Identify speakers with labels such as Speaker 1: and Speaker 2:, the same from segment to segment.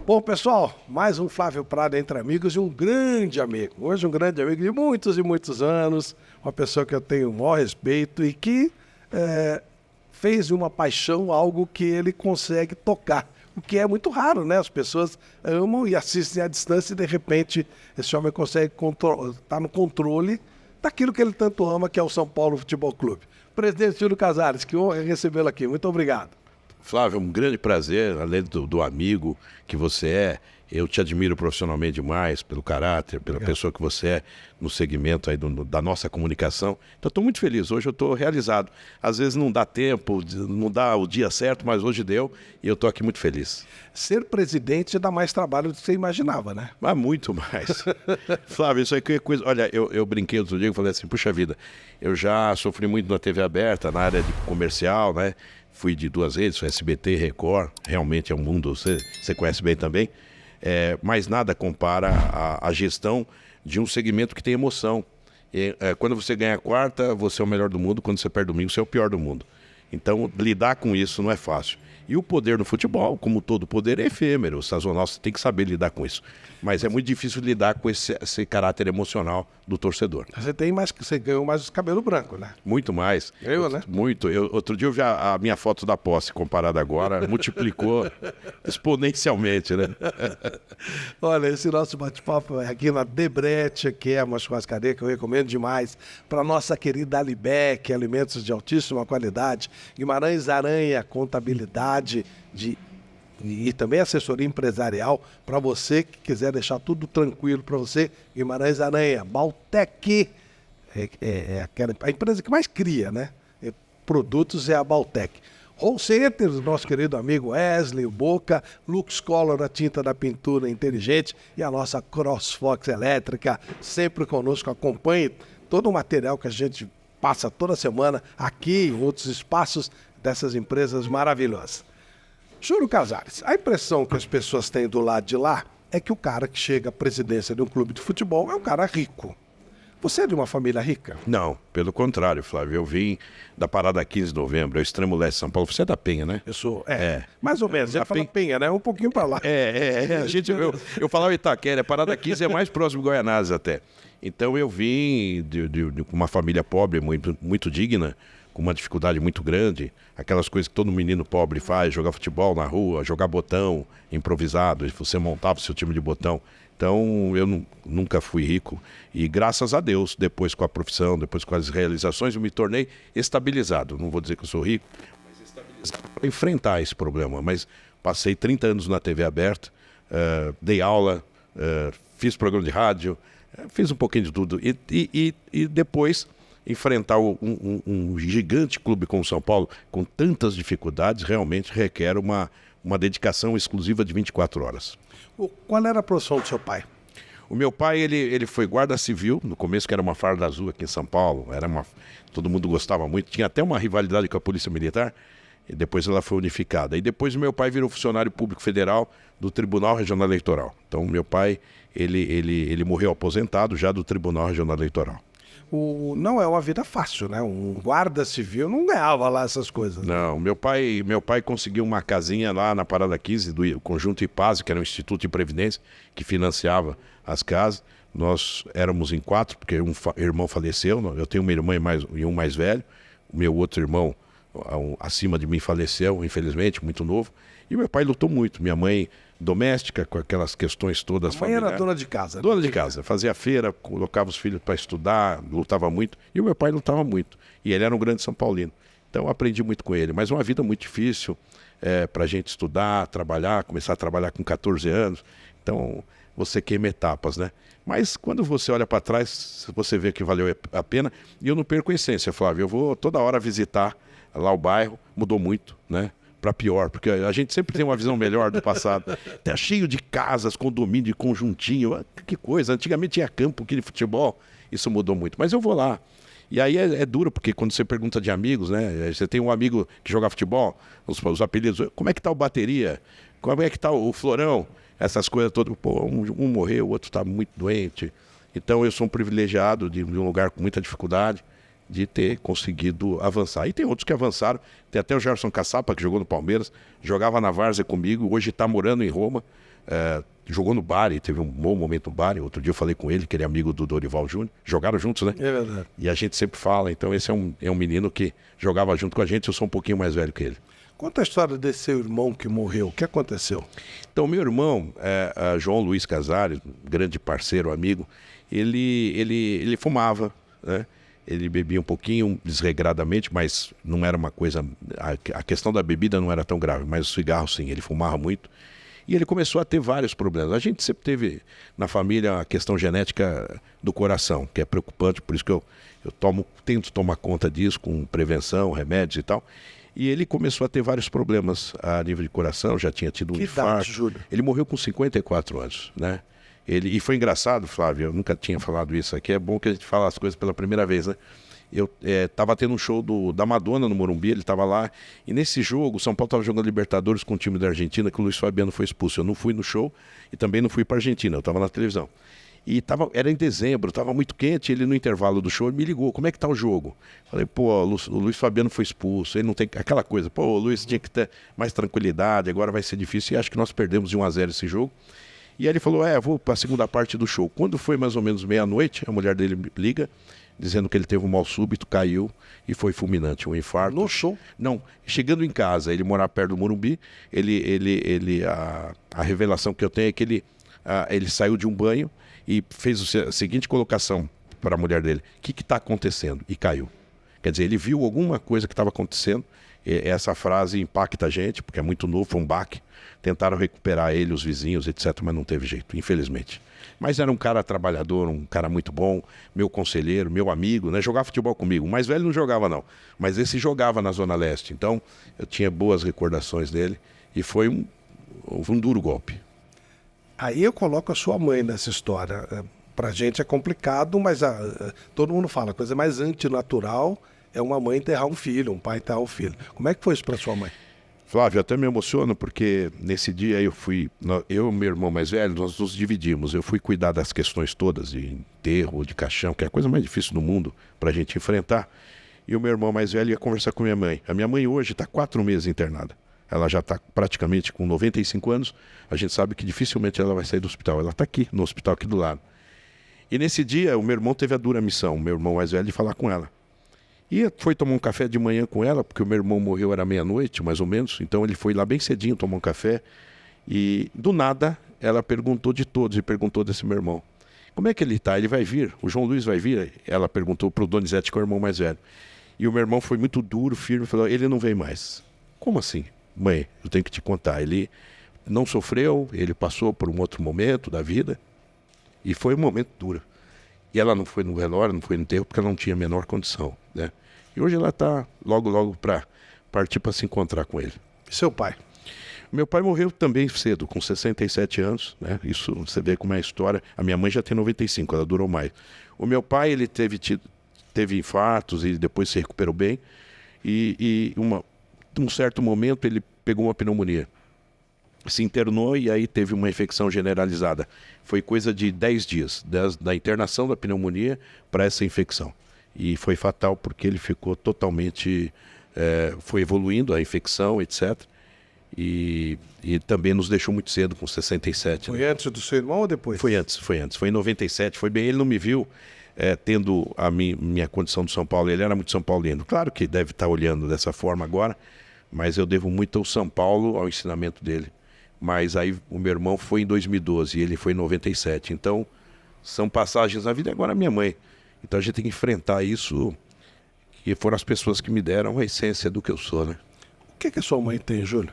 Speaker 1: Bom, pessoal, mais um Flávio Prado Entre Amigos e um grande amigo. Hoje um grande amigo de muitos e muitos anos, uma pessoa que eu tenho o maior respeito e que fez de uma paixão algo que ele consegue tocar. O que é muito raro, né? As pessoas amam e assistem à distância e, de repente, esse homem consegue estar no controle daquilo que ele tanto ama, que é o São Paulo Futebol Clube. Presidente Júlio Casares, que honra recebê-lo aqui. Muito obrigado.
Speaker 2: Flávio, um grande prazer, além do amigo que você é. Eu te admiro profissionalmente demais pelo caráter, pela pessoa que você é no segmento aí da nossa comunicação. Então, estou muito feliz. Hoje eu estou realizado. Às vezes não dá tempo, não dá o dia certo, mas hoje deu e eu estou aqui muito feliz.
Speaker 1: Ser presidente dá mais trabalho do que você imaginava, né?
Speaker 2: Mas muito mais. Flávio, isso aí que é coisa... Olha, eu brinquei outro dia e falei assim, puxa vida, eu já sofri muito na TV aberta, na área de comercial, né? Fui de duas redes, SBT e Record. Realmente é um mundo, você conhece bem também. Mas nada compara a gestão de um segmento que tem emoção. Quando você ganha a quarta, você é o melhor do mundo. Quando você perde domingo, você é o pior do mundo. Então, lidar com isso não é fácil. E o poder no futebol, como todo poder, é efêmero, sazonal, você tem que saber lidar com isso. Mas é muito difícil lidar com esse caráter emocional do torcedor.
Speaker 1: Você ganhou mais os cabelos brancos, né?
Speaker 2: Muito mais.
Speaker 1: Ganhou, né?
Speaker 2: Muito. Outro dia eu vi a minha foto da posse comparada agora, multiplicou exponencialmente, né?
Speaker 1: Olha, esse nosso bate-papo é aqui na Debrete, que é uma churrascaria que eu recomendo demais, para nossa querida Alibec, alimentos de altíssima qualidade, Guimarães Aranha, contabilidade e também assessoria empresarial para você que quiser deixar tudo tranquilo para você. Guimarães Aranha, Baltec, a empresa que mais cria, né? Produtos é a Baltec. Home Center, nosso querido amigo Wesley, o Boca, Lux Color, a tinta da pintura inteligente e a nossa CrossFox elétrica, sempre conosco, acompanhe todo o material que a gente passa toda semana aqui em outros espaços dessas empresas maravilhosas. Júlio Casares, a impressão que as pessoas têm do lado de lá é que o cara que chega à presidência de um clube de futebol é um cara rico. Você é de uma família rica?
Speaker 2: Não, pelo contrário, Flávio. Eu vim da Parada 15 de Novembro, é o extremo leste de São Paulo. Você é da Penha, né?
Speaker 1: Eu sou, mais ou menos. Já fala Penha, né? Um pouquinho para lá.
Speaker 2: Eu falava Itaquera, Parada 15 é mais próximo de Goianás até. Então eu vim de uma família pobre, muito digna, com uma dificuldade muito grande, aquelas coisas que todo menino pobre faz, jogar futebol na rua, jogar botão improvisado, e você montava o seu time de botão. Então eu nunca fui rico e graças a Deus, depois com a profissão, depois com as realizações, eu me tornei estabilizado. Não vou dizer que eu sou rico, mas estabilizado para enfrentar esse problema. Mas passei 30 anos na TV aberta, dei aula, fiz programa de rádio, fiz um pouquinho de tudo e depois enfrentar um gigante clube como o São Paulo, com tantas dificuldades, realmente requer uma dedicação exclusiva de 24 horas.
Speaker 1: Qual era a profissão do seu pai?
Speaker 2: O meu pai, ele foi guarda civil, no começo que era uma farda azul aqui em São Paulo, todo mundo gostava muito, tinha até uma rivalidade com a Polícia Militar, e depois ela foi unificada. E depois o meu pai virou funcionário público federal do Tribunal Regional Eleitoral. Então meu pai, ele morreu aposentado já do Tribunal Regional Eleitoral.
Speaker 1: Não é uma vida fácil, né? Um guarda civil não ganhava lá essas coisas. Né?
Speaker 2: Não, meu pai conseguiu uma casinha lá na Parada 15 do Conjunto Ipase, que era um instituto de previdência que financiava as casas. Nós éramos em 4, porque um irmão faleceu, eu tenho uma irmã e um mais velho. O meu outro irmão, acima de mim, faleceu, infelizmente, muito novo. E meu pai lutou muito. Minha mãe, doméstica, com aquelas questões todas familiares.
Speaker 1: A mãe era dona de casa.
Speaker 2: Dona de casa. Fazia feira, colocava os filhos para estudar, lutava muito. E o meu pai lutava muito. E ele era um grande São Paulino. Então eu aprendi muito com ele. Mas uma vida muito difícil para a gente estudar, trabalhar, começar a trabalhar com 14 anos. Então você queima etapas, né? Mas quando você olha para trás, você vê que valeu a pena. E eu não perco a essência, Flávio. Eu vou toda hora visitar lá o bairro. Mudou muito, né? Para pior, porque a gente sempre tem uma visão melhor do passado. Tá cheio de casas, condomínio, de conjuntinho, que coisa. Antigamente tinha campo aqui de futebol, isso mudou muito. Mas eu vou lá. E aí é duro, porque quando você pergunta de amigos, né? Você tem um amigo que joga futebol, os apelidos, como é que tá o bateria? Como é que tá o Florão? Essas coisas todas. Pô, um morreu, o outro tá muito doente. Então eu sou um privilegiado de um lugar com muita dificuldade. de ter conseguido avançar. E tem outros que avançaram, tem até o Gerson Caçapa, que jogou no Palmeiras, jogava na Várzea comigo, hoje está morando em Roma, jogou no Bari, teve um bom momento no Bari, outro dia eu falei com ele, que ele é amigo do Dorival Júnior, jogaram juntos, né?
Speaker 1: É verdade.
Speaker 2: E a gente sempre fala, então esse é um menino que jogava junto com a gente, eu sou um pouquinho mais velho que ele.
Speaker 1: Conta a história desse seu irmão que morreu, o que aconteceu?
Speaker 2: Então, meu irmão, João Luiz Casares, grande parceiro, amigo, ele fumava, né? Ele bebia um pouquinho, desregradamente, mas não era uma coisa... A questão da bebida não era tão grave, mas o cigarro, sim, ele fumava muito. E ele começou a ter vários problemas. A gente sempre teve na família a questão genética do coração, que é preocupante, por isso que eu tento tomar conta disso com prevenção, remédios e tal. E ele começou a ter vários problemas a nível de coração, já tinha tido um infarto.
Speaker 1: Idade, Júlio?
Speaker 2: Ele morreu com 54 anos, né? E foi engraçado, Flávio, eu nunca tinha falado isso aqui, é bom que a gente fala as coisas pela primeira vez, né? Eu estava tendo um show da Madonna no Morumbi, ele estava lá, e nesse jogo, o São Paulo estava jogando Libertadores com o time da Argentina, que o Luiz Fabiano foi expulso. Eu não fui no show e também não fui para a Argentina, eu estava na televisão. E era em dezembro, estava muito quente, ele no intervalo do show me ligou, como é que tá o jogo? Falei, pô, o Luiz Fabiano foi expulso, ele não tem aquela coisa, pô, o Luiz tinha que ter mais tranquilidade, agora vai ser difícil, e acho que nós perdemos de 1-0 esse jogo. E aí ele falou, vou para a segunda parte do show. Quando foi mais ou menos meia-noite, a mulher dele liga, dizendo que ele teve um mal súbito, caiu e foi fulminante, um infarto.
Speaker 1: No show?
Speaker 2: Não, chegando em casa, ele morava perto do Morumbi, a revelação que eu tenho é que ele saiu de um banho e fez a seguinte colocação para a mulher dele, o que está acontecendo? E caiu. Quer dizer, ele viu alguma coisa que estava acontecendo, essa frase impacta a gente, porque é muito novo, foi um baque. Tentaram recuperar ele, os vizinhos, etc., mas não teve jeito, infelizmente. Mas era um cara trabalhador, um cara muito bom, meu conselheiro, meu amigo, né? Jogava futebol comigo. O mais velho não jogava, não. Mas esse jogava na Zona Leste. Então, eu tinha boas recordações dele. E foi um duro golpe.
Speaker 1: Aí eu coloco a sua mãe nessa história. Pra gente é complicado, mas todo mundo fala, a coisa mais antinatural é uma mãe enterrar um filho, um pai enterrar um filho. Como é que foi isso pra sua mãe?
Speaker 2: Flávio, até me emociono porque nesse dia eu e meu irmão mais velho, nós nos dividimos. Eu fui cuidar das questões todas de enterro, de caixão, que é a coisa mais difícil do mundo para a gente enfrentar. E o meu irmão mais velho ia conversar com minha mãe. A minha mãe hoje está 4 meses internada. Ela já está praticamente com 95 anos. A gente sabe que dificilmente ela vai sair do hospital. Ela está aqui, no hospital aqui do lado. E nesse dia o meu irmão teve a dura missão, o meu irmão mais velho, de falar com ela. E foi tomar um café de manhã com ela, porque o meu irmão morreu, era meia-noite, mais ou menos. Então ele foi lá bem cedinho tomar um café. E do nada, ela perguntou de todos e perguntou desse meu irmão. Como é que ele está? Ele vai vir? O João Luiz vai vir? Ela perguntou para o Donizete, que é o irmão mais velho. E o meu irmão foi muito duro, firme, falou, ele não vem mais. Como assim? Mãe, eu tenho que te contar. Ele não sofreu, ele passou por um outro momento da vida. E foi um momento duro. E ela não foi no velório, não foi no enterro, porque ela não tinha a menor condição, né? E hoje ela está logo para partir para se encontrar com ele.
Speaker 1: E seu pai?
Speaker 2: Meu pai morreu também cedo, com 67 anos, né? Isso você vê como é a história. A minha mãe já tem 95, ela durou mais. O meu pai, ele teve infartos e depois se recuperou bem. Num certo momento ele pegou uma pneumonia. Se internou e aí teve uma infecção generalizada. Foi coisa de 10 dias, da internação da pneumonia para essa infecção. E foi fatal porque ele ficou totalmente... foi evoluindo a infecção, etc. E também nos deixou muito cedo, com 67.
Speaker 1: Foi antes do seu irmão ou depois?
Speaker 2: Foi antes. Foi em 97. Foi bem, ele não me viu tendo a minha condição do São Paulo. Ele era muito São Paulino. Claro que deve estar olhando dessa forma agora, mas eu devo muito ao São Paulo, ao ensinamento dele. Mas aí o meu irmão foi em 2012 e ele foi em 97. Então, são passagens na vida. Agora a minha mãe. Então a gente tem que enfrentar isso, que foram as pessoas que me deram a essência do que eu sou, né?
Speaker 1: O que a sua mãe tem, Júlio?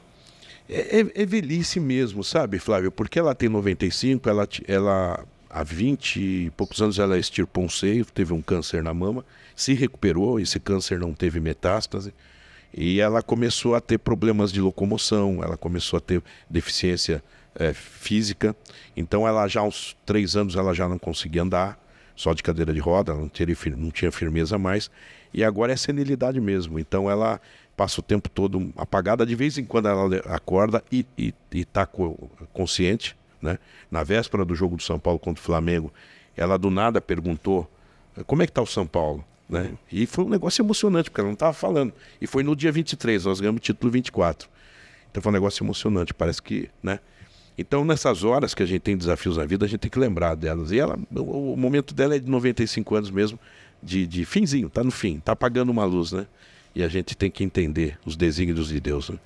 Speaker 2: É velhice mesmo, sabe, Flávio? Porque ela tem 95, ela há 20 e poucos anos ela extirpou um seio, teve um câncer na mama, se recuperou, esse câncer não teve metástase. E ela começou a ter problemas de locomoção, ela começou a ter deficiência física. Então ela já há uns 3 anos ela já não conseguia andar, só de cadeira de roda, ela não tinha firmeza mais. E agora é senilidade mesmo. Então ela passa o tempo todo apagada. De vez em quando ela acorda e está consciente, né? Na véspera do jogo do São Paulo contra o Flamengo, ela do nada perguntou, como é que está o São Paulo? né? E foi um negócio emocionante, porque ela não estava falando. E foi no dia 23, nós ganhamos o título 24. Então foi um negócio emocionante, parece que, né? Então, nessas horas que a gente tem desafios na vida, a gente tem que lembrar delas. E ela, o momento dela é de 95 anos mesmo, de finzinho, tá no fim, tá apagando uma luz, né? E a gente tem que entender os desígnios de Deus, né?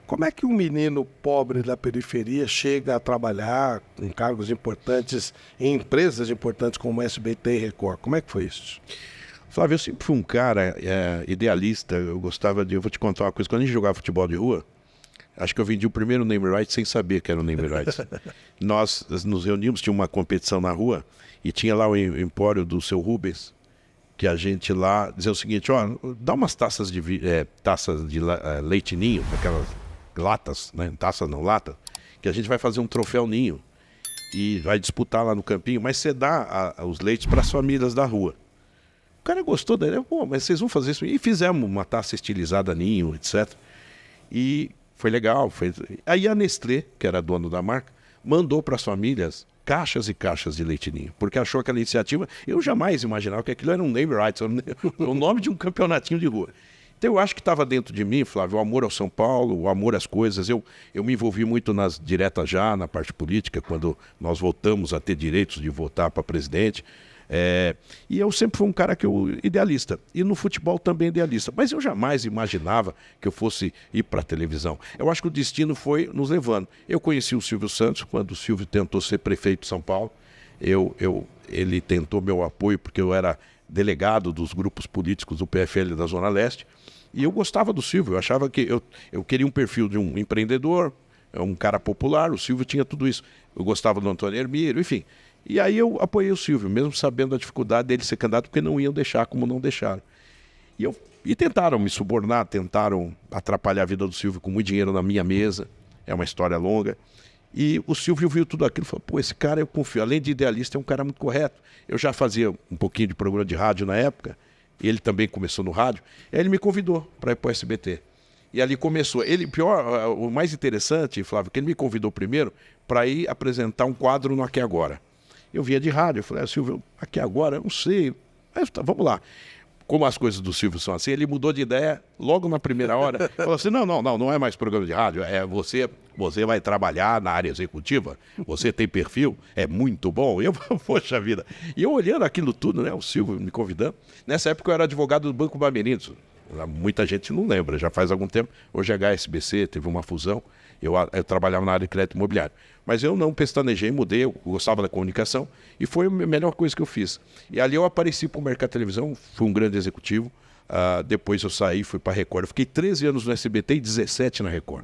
Speaker 1: Como é que um menino pobre da periferia chega a trabalhar com cargos importantes em empresas importantes como SBT e Record? Como é que foi isso?
Speaker 2: Flávio, eu sempre fui um cara idealista, eu vou te contar uma coisa, quando a gente jogava futebol de rua, acho que eu vendi o primeiro name rights sem saber que era o name rights. Nós nos reunimos, tinha uma competição na rua e tinha lá o empório do seu Rubens, que a gente lá dizia o seguinte, ó, dá umas taças de leite ninho, aquelas latas, né? Taças não, lata, que a gente vai fazer um troféu ninho e vai disputar lá no campinho, mas você dá os leites para as famílias da rua. O cara gostou da ideia, pô, mas vocês vão fazer isso? E fizemos uma taça estilizada ninho, etc. E foi legal. Aí a Nestlé, que era dona da marca, mandou para as famílias caixas e caixas de leite ninho, porque achou aquela iniciativa, eu jamais imaginava que aquilo era um name rights, o nome de um campeonatinho de rua. Então eu acho que estava dentro de mim, Flávio, o amor ao São Paulo, o amor às coisas. Eu me envolvi muito nas diretas já, na parte política, quando nós voltamos a ter direitos de votar para presidente. E eu sempre fui um cara idealista. E no futebol também idealista. Mas eu jamais imaginava que eu fosse ir para a televisão. Eu acho que o destino foi nos levando. Eu conheci o Silvio Santos, quando o Silvio tentou ser prefeito de São Paulo. Ele tentou meu apoio, porque eu era delegado dos grupos políticos do PFL da Zona Leste. E eu gostava do Silvio. Eu achava que eu queria um perfil de um empreendedor, um cara popular. O Silvio tinha tudo isso. Eu gostava do Antônio Hermílio, enfim. E aí eu apoiei o Silvio, mesmo sabendo da dificuldade dele ser candidato, porque não iam deixar como não deixaram. E tentaram me subornar, tentaram atrapalhar a vida do Silvio com muito dinheiro na minha mesa. É uma história longa. E o Silvio viu tudo aquilo e falou, pô, esse cara eu confio. Além de idealista, é um cara muito correto. Eu já fazia um pouquinho de programa de rádio na época, e ele também começou no rádio. Aí ele me convidou para ir para o SBT. E ali começou. O mais interessante, Flávio, que ele me convidou primeiro para ir apresentar um quadro no Aqui Agora. Eu vinha de rádio, eu falei, Silvio, Aqui Agora, eu não sei. Aí, tá, vamos lá. Como as coisas do Silvio são assim, ele mudou de ideia logo na primeira hora. Falou assim, não é mais programa de rádio, você vai trabalhar na área executiva, você tem perfil, é muito bom. Eu, poxa vida. E eu olhando aquilo tudo, né, o Silvio me convidando. Nessa época eu era advogado do Banco Bamerindos. Muita gente não lembra, já faz algum tempo. Hoje é HSBC, teve uma fusão. Eu trabalhava na área de crédito imobiliário. Mas eu não pestanejei, mudei, eu gostava da comunicação e foi a melhor coisa que eu fiz. E ali eu apareci para o mercado de televisão, fui um grande executivo. Depois eu saí, fui para a Record. Eu fiquei 13 anos no SBT e 17 na Record.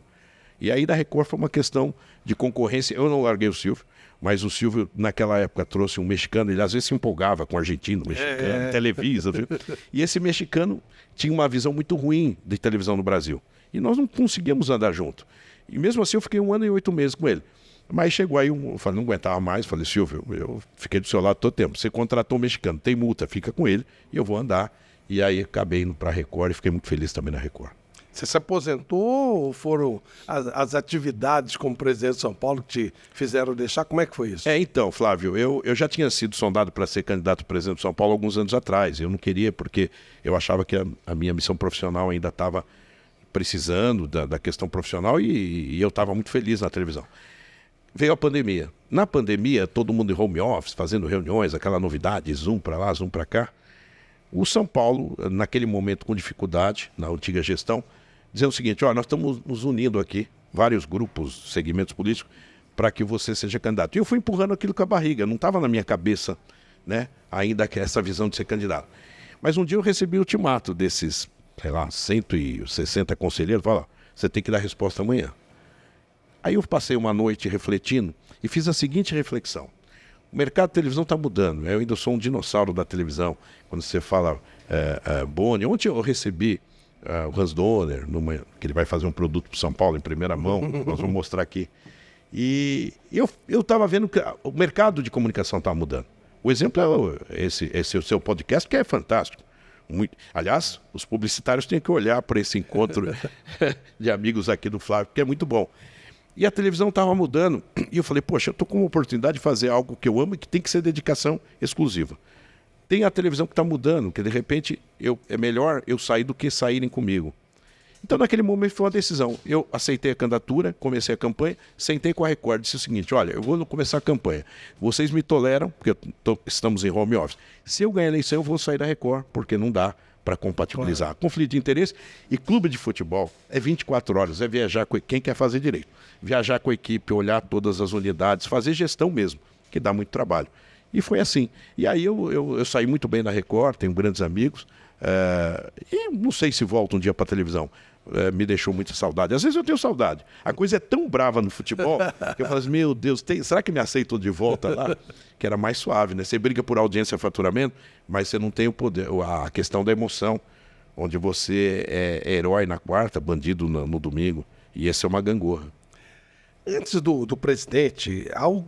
Speaker 2: E aí da Record foi uma questão de concorrência. Eu não larguei o Silvio, mas o Silvio naquela época trouxe um mexicano, ele às vezes se empolgava com argentino, mexicano, Televisa. Viu? E esse mexicano tinha uma visão muito ruim de televisão no Brasil. E nós não conseguíamos andar junto. E mesmo assim eu fiquei 1 ano e 8 meses com ele. Mas chegou aí, eu falei, não aguentava mais, falei, Silvio, eu fiquei do seu lado todo tempo. Você contratou um mexicano, tem multa, fica com ele e eu vou andar. E aí acabei indo para a Record e fiquei muito feliz também na Record.
Speaker 1: Você se aposentou ou foram as atividades como presidente de São Paulo que te fizeram deixar? Como é que foi isso?
Speaker 2: Então, Flávio, eu já tinha sido sondado para ser candidato a presidente de São Paulo alguns anos atrás. Eu não queria porque eu achava que a minha missão profissional ainda estava precisando da questão profissional e eu estava muito feliz na televisão. Veio a pandemia. Na pandemia, todo mundo em home office, fazendo reuniões, aquela novidade, Zoom para lá, Zoom para cá. O São Paulo, naquele momento com dificuldade, na antiga gestão, dizendo o seguinte, nós estamos nos unindo aqui, vários grupos, segmentos políticos, para que você seja candidato. E eu fui empurrando aquilo com a barriga, não estava na minha cabeça, né, ainda que essa visão de ser candidato. Mas um dia eu recebi o ultimato desses, 160 conselheiros, falaram, você tem que dar resposta amanhã. Aí eu passei uma noite refletindo e fiz a seguinte reflexão. O mercado de televisão está mudando. Eu ainda sou um dinossauro da televisão. Quando você fala Boni, ontem eu recebi o Hans Donner, que ele vai fazer um produto para São Paulo em primeira mão. Nós vamos mostrar aqui. E eu estava vendo que o mercado de comunicação está mudando. O exemplo é esse o seu podcast, que é fantástico. Aliás, os publicitários têm que olhar para esse encontro de amigos aqui do Flávio, que é muito bom. E a televisão estava mudando. E eu falei, poxa, eu estou com uma oportunidade de fazer algo que eu amo e que tem que ser dedicação exclusiva. Tem a televisão que está mudando, que de repente é melhor eu sair do que saírem comigo. Então, naquele momento, foi uma decisão. Eu aceitei a candidatura, comecei a campanha, sentei com a Record, disse o seguinte, olha, eu vou começar a campanha. Vocês me toleram, porque estamos em home office. Se eu ganhar a eleição, eu vou sair da Record, porque não dá para compatibilizar. Claro. Conflito de interesse. E clube de futebol é 24 horas, é viajar com quem quer fazer direito. Viajar com a equipe, olhar todas as unidades, fazer gestão mesmo, que dá muito trabalho. E foi assim. E aí eu saí muito bem da Record, tenho grandes amigos, e não sei se volto um dia para a televisão. Me deixou muita saudade. Às vezes eu tenho saudade. A coisa é tão brava no futebol que eu falo assim, meu Deus, será que me aceitam de volta lá? Que era mais suave, né? Você briga por audiência e faturamento, mas você não tem o poder, a questão da emoção, onde você é herói na quarta, bandido no domingo. E essa é uma gangorra.
Speaker 1: Antes do presidente, há um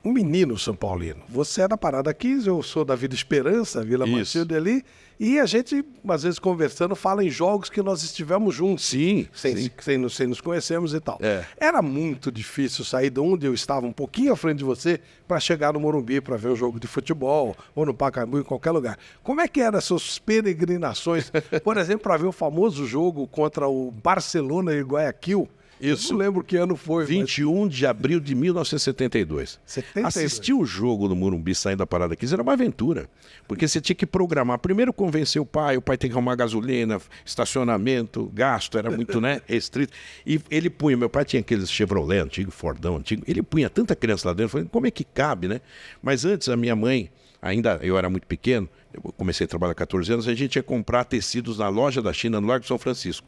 Speaker 1: menino São Paulino. Você é da Parada 15, eu sou da Vila Esperança, Vila Matilde ali, e a gente, às vezes, conversando, fala em jogos que nós estivemos juntos.
Speaker 2: Sim.
Speaker 1: Sem nos conhecermos e tal. Era muito difícil sair de onde eu estava, um pouquinho à frente de você, para chegar no Morumbi, para ver o jogo de futebol, ou no Pacaembu, em qualquer lugar. Como é que eram as suas peregrinações, por exemplo, para ver o famoso jogo contra o Barcelona e Guayaquil?
Speaker 2: Isso.
Speaker 1: Eu não lembro que ano foi.
Speaker 2: 21 de abril de 1972. 72. Assistir o jogo no Morumbi saindo da Parada 15 era uma aventura. Porque você tinha que programar. Primeiro convencer o pai tem que arrumar gasolina, estacionamento, gasto, era muito, né, restrito. E ele punha, meu pai tinha aqueles Chevrolet antigo, Fordão antigo, ele punha tanta criança lá dentro, eu falei, como é que cabe, né? Mas antes a minha mãe, ainda eu era muito pequeno, eu comecei a trabalhar há 14 anos, a gente ia comprar tecidos na loja da China, no Largo de São Francisco.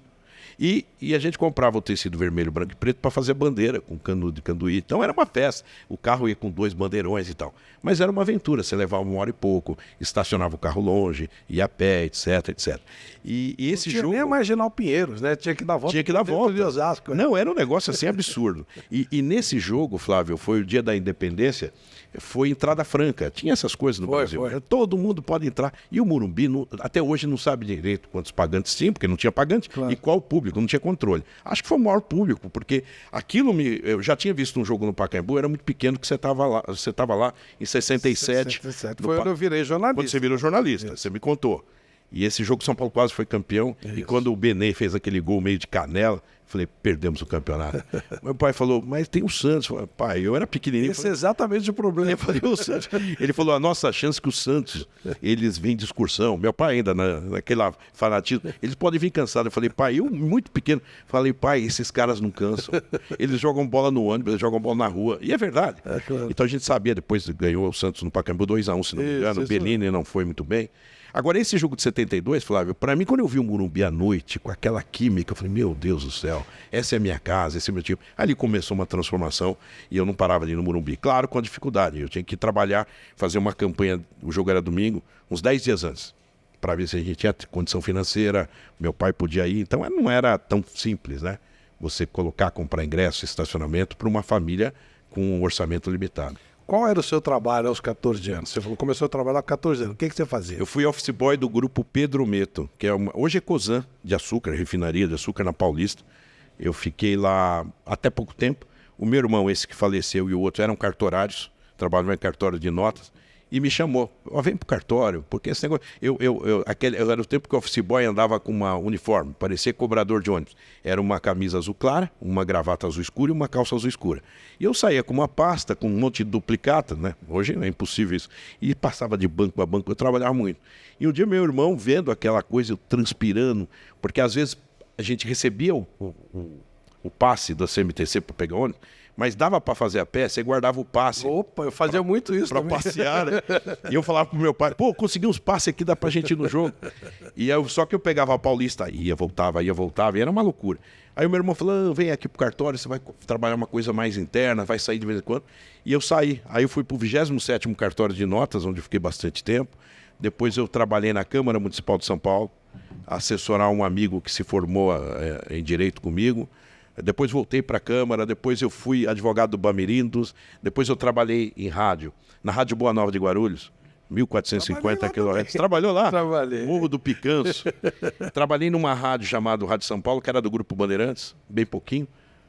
Speaker 2: E a gente comprava o tecido vermelho, branco e preto para fazer bandeira com cano de canduí. Então era uma festa. O carro ia com 2 bandeirões e tal. Mas era uma aventura. Você levava 1 hora e pouco, estacionava o carro longe, ia a pé, etc, etc. E esse jogo...
Speaker 1: Não tinha nem a Marginal Pinheiros, né? Tinha que dar volta.
Speaker 2: Tinha que dar volta.
Speaker 1: De Osasco.
Speaker 2: Não, era um negócio assim absurdo. E nesse jogo, Flávio, foi o dia da independência, foi entrada franca. Tinha essas coisas no Brasil. Foi. Todo mundo pode entrar. E o Morumbi, até hoje, não sabe direito quantos pagantes tinha, porque não tinha pagante, claro. E qual público, não tinha controle. Acho que foi o maior público, porque aquilo eu já tinha visto um jogo no Pacaembu, era muito pequeno, que você estava lá em 67.
Speaker 1: Foi quando eu virei jornalista.
Speaker 2: Quando você virou jornalista, você me contou. E esse jogo São Paulo quase foi campeão. E quando o Benê fez aquele gol meio de canela, falei, perdemos o campeonato. Meu pai falou, mas tem o Santos. Falei, pai, eu era pequenininho.
Speaker 1: Esse é exatamente o problema.
Speaker 2: Eu falei, o Santos. Ele falou, a nossa chance é que o Santos, eles vêm de excursão. Meu pai ainda, naquele fanatismo, eles podem vir cansados. Eu falei, pai, eu muito pequeno. Falei, pai, esses caras não cansam. Eles jogam bola no ônibus, eles jogam bola na rua. E é verdade. Claro. Então a gente sabia, depois ganhou o Santos no Pacaembu 2-1, se não me engano. O Benini não foi muito bem. Agora, esse jogo de 72, Flávio, para mim, quando eu vi o Morumbi à noite, com aquela química, eu falei, meu Deus do céu, essa é a minha casa, esse é o meu tipo. Ali começou uma transformação e eu não parava de ir no Morumbi. Claro, com a dificuldade, eu tinha que trabalhar, fazer uma campanha, o jogo era domingo, uns 10 dias antes, para ver se a gente tinha condição financeira, meu pai podia ir, então não era tão simples, né? Você comprar ingresso, estacionamento para uma família com um orçamento limitado.
Speaker 1: Qual era o seu trabalho aos 14 anos? Você falou, começou a trabalhar com 14 anos. O que você fazia?
Speaker 2: Eu fui office boy do grupo Pedro Meto, que hoje é Cosan de açúcar, refinaria de açúcar na Paulista. Eu fiquei lá até pouco tempo. O meu irmão, esse que faleceu, e o outro eram cartorários, trabalhavam em cartório de notas, e me chamou. Vem pro cartório, porque esse negócio... Eu era o tempo que o office boy andava com uma uniforme, parecia cobrador de ônibus. Era uma camisa azul clara, uma gravata azul escura e uma calça azul escura. E eu saía com uma pasta, com um monte de duplicata, né? Hoje é impossível isso. E passava de banco a banco, eu trabalhava muito. E um dia meu irmão, vendo aquela coisa, eu transpirando, porque às vezes a gente recebia o passe da CMTC para pegar ônibus, mas dava para fazer a pé, você guardava o passe.
Speaker 1: Opa, eu fazia muito isso
Speaker 2: para passear, né? E eu falava pro meu pai, pô, consegui uns passes aqui, dá pra gente ir no jogo. Só que eu pegava a Paulista, ia, voltava, e era uma loucura. Aí o meu irmão falou, vem aqui pro cartório, você vai trabalhar uma coisa mais interna, vai sair de vez em quando. E eu saí. Aí eu fui pro 27º cartório de notas, onde eu fiquei bastante tempo. Depois eu trabalhei na Câmara Municipal de São Paulo, assessorar um amigo que se formou em Direito comigo. Depois voltei para a Câmara, depois eu fui advogado do Bamirindos, depois eu trabalhei em rádio, na Rádio Boa Nova de Guarulhos, 1450 km. Trabalhou lá?
Speaker 1: Trabalhei.
Speaker 2: Morro do Picanço. Trabalhei numa rádio chamada Rádio São Paulo, que era do Grupo Bandeirantes, bem pouquinho.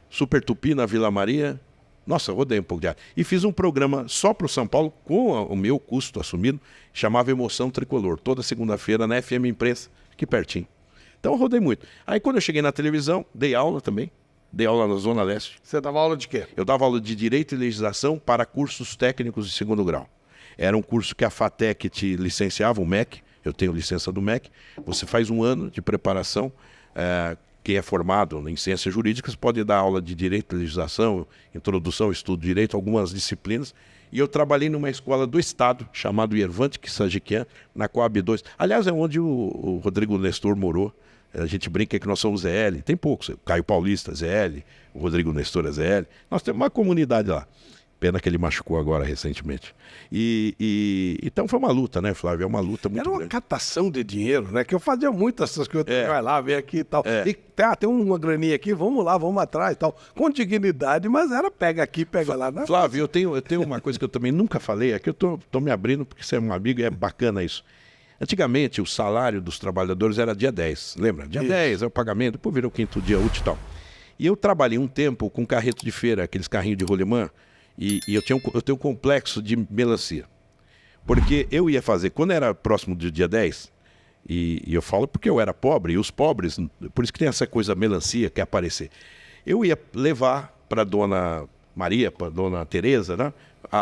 Speaker 2: Super Tupi, na Vila Maria. Nossa, rodei um pouco de área. E fiz um programa só para o São Paulo, com o meu custo assumido, chamava Emoção Tricolor, toda segunda-feira na FM Imprensa, aqui pertinho. Então eu rodei muito. Aí quando eu cheguei na televisão, dei aula também. Dei aula na Zona Leste.
Speaker 1: Você dava aula de quê?
Speaker 2: Eu dava aula de Direito e Legislação para cursos técnicos de segundo grau. Era um curso que a FATEC te licenciava, o MEC. Eu tenho licença do MEC. Você faz um ano de preparação. Quem é formado em ciências jurídicas pode dar aula de Direito e Legislação, Introdução ao Estudo de Direito, algumas disciplinas. E eu trabalhei numa escola do Estado, chamado Yervant Kissajikian, na Coab 2. Aliás, é onde o Rodrigo Nestor morou. A gente brinca que nós somos ZL. Tem poucos. O Caio Paulista, ZL. O Rodrigo Nestor é ZL. Nós temos uma comunidade lá. Pena que ele machucou agora recentemente. Então foi uma luta, né, Flávio? É uma luta muito grande.
Speaker 1: Era uma catação de dinheiro, né? Que eu fazia muito essas coisas. Vai lá, vem aqui e tal. E tem uma graninha aqui, vamos lá, vamos atrás e tal. Com dignidade, mas era pega aqui, pega lá. Né?
Speaker 2: Flávio, eu tenho uma coisa que eu também nunca falei. Aqui eu tô me abrindo porque você é um amigo e é bacana isso. Antigamente, o salário dos trabalhadores era dia 10, lembra? Dia 10 é o pagamento, depois virou quinto dia útil e tal. E eu trabalhei um tempo com carreto de feira, aqueles carrinhos de rolemã, e eu tenho um complexo de melancia. Porque eu ia fazer, quando era próximo do dia 10, e eu falo porque eu era pobre, e os pobres, por isso que tem essa coisa melancia que é aparecer. Eu ia levar para dona Maria, para dona Tereza, né,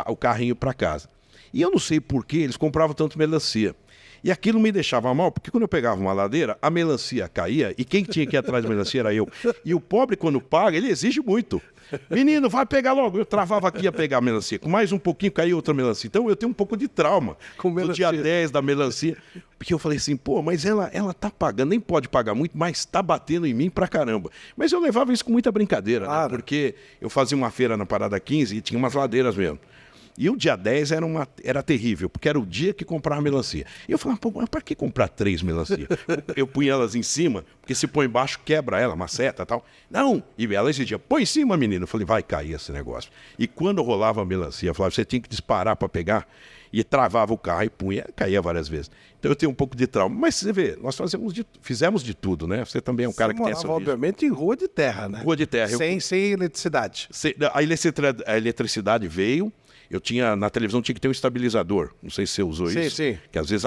Speaker 2: o carrinho para casa. E eu não sei por que eles compravam tanto melancia. E aquilo me deixava mal, porque quando eu pegava uma ladeira, a melancia caía, e quem tinha que ir atrás da melancia era eu. E o pobre, quando paga, ele exige muito. Menino, vai pegar logo. Eu travava aqui a pegar a melancia. Com mais um pouquinho, caía outra melancia. Então eu tenho um pouco de trauma do dia 10 da melancia. Porque eu falei assim, pô, mas ela tá pagando, nem pode pagar muito, mas tá batendo em mim pra caramba. Mas eu levava isso com muita brincadeira, né? Porque eu fazia uma feira na Parada 15 e tinha umas ladeiras mesmo. E o dia 10 era terrível, porque era o dia que comprava melancia. E eu falava, pô, mas para que comprar 3 melancias? Eu punha elas em cima, porque se põe embaixo, quebra ela, maceta e tal. Não, e ela exigia, põe em cima, menino. Eu falei, vai cair esse negócio. E quando rolava a melancia, eu falava, você tinha que disparar para pegar, e travava o carro e punha, caía várias vezes. Então eu tenho um pouco de trauma. Mas você vê, nós fizemos de tudo, né? Você também é um cara que tem essa origem.
Speaker 1: Obviamente em rua de terra, né?
Speaker 2: Rua de terra.
Speaker 1: Sem eletricidade.
Speaker 2: A eletricidade veio. Eu tinha, na televisão tinha que ter um estabilizador. Não sei se você usou isso.
Speaker 1: Sim.
Speaker 2: Que às vezes